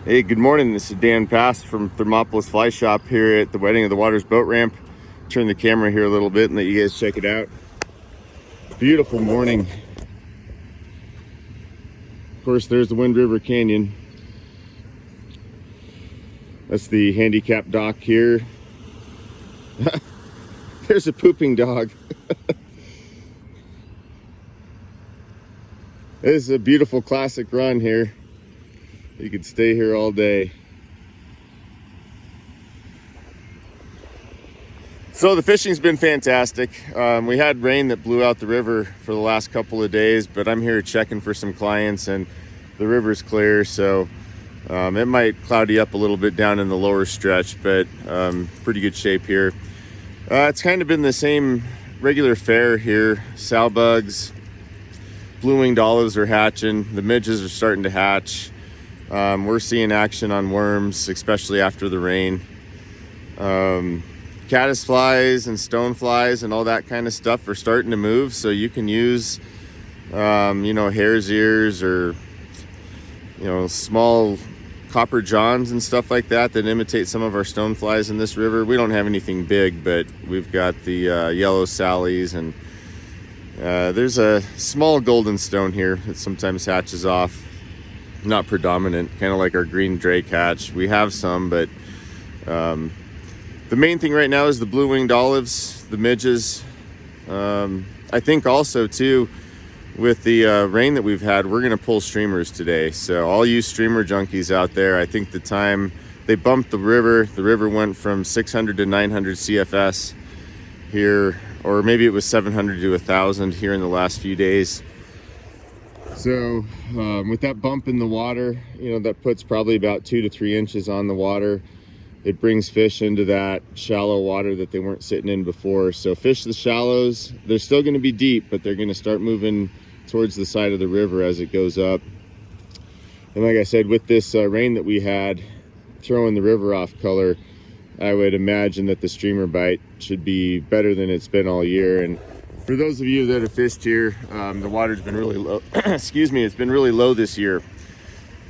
Hey, good morning. This is Dan Pass from Thermopolis Fly Shop here at the Wedding of the Waters boat ramp. Turn the camera here a little bit and let you guys check it out. Beautiful morning. Of course, there's the Wind River Canyon. That's the handicap dock here. There's a pooping dog. This is a beautiful classic run here. You could stay here all day. So the fishing's been fantastic. We had rain that blew out the river for the last couple of days, but I'm here checking for some clients and the river's clear, so it might cloudy up a little bit down in the lower stretch, but pretty good shape here. It's kind of been the same regular fare here. Sow bugs, blue-winged olives are hatching, the midges are starting to hatch. We're seeing action on worms, especially after the rain. Caddis flies and stone flies and all that kind of stuff are starting to move, so you can use hare's ears or small copper johns and stuff like that imitate some of our stone flies in this river. We don't have anything big, but we've got the yellow sallies, and there's a small golden stone here that sometimes hatches off. Not predominant, kind of like our green drake hatch. We have some, but the main thing right now is the blue-winged olives, the midges. I think also too, with the rain that we've had, we're gonna pull streamers today. So all you streamer junkies out there, I think the time they bumped the river went from 600 to 900 CFS here, or maybe it was 700 to 1,000 here in the last few days. So with that bump in the water, that puts probably about 2 to 3 inches on the water. It brings fish into that shallow water that they weren't sitting in before. So fish the shallows, they're still going to be deep, but they're going to start moving towards the side of the river as it goes up. And like I said, with this rain that we had throwing the river off color, I would imagine that the streamer bite should be better than it's been all year. And for those of you that have fished here, the water's been really low. Excuse me, it's been really low this year.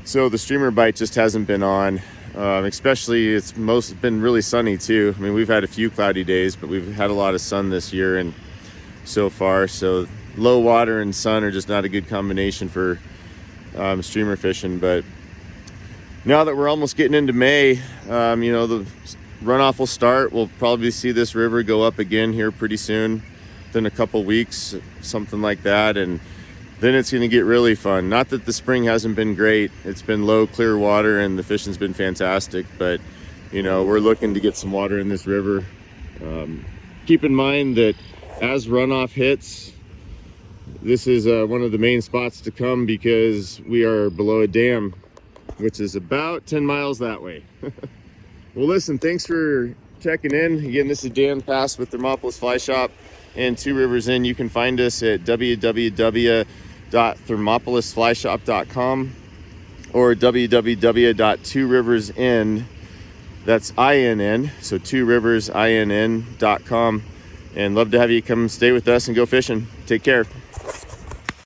So the streamer bite just hasn't been on. Especially it's been really sunny too. I mean, we've had a few cloudy days, but we've had a lot of sun this year and so far. So low water and sun are just not a good combination for streamer fishing. But now that we're almost getting into May, the runoff will start. We'll probably see this river go up again here pretty soon, within a couple weeks, something like that. And then it's going to get really fun. Not that the spring hasn't been great. It's been low, clear water, and the fishing's been fantastic. But, we're looking to get some water in this river. Keep in mind that as runoff hits, this is one of the main spots to come because we are below a dam, which is about 10 miles that way. Well, listen, thanks for checking in. Again, this is Dan Pass with Thermopolis Fly Shop and Two Rivers Inn. You can find us at www.thermopolisflyshop.com or www.tworiversinn, that's INN, so tworiversinn.com. And love to have you come stay with us and go fishing. Take care.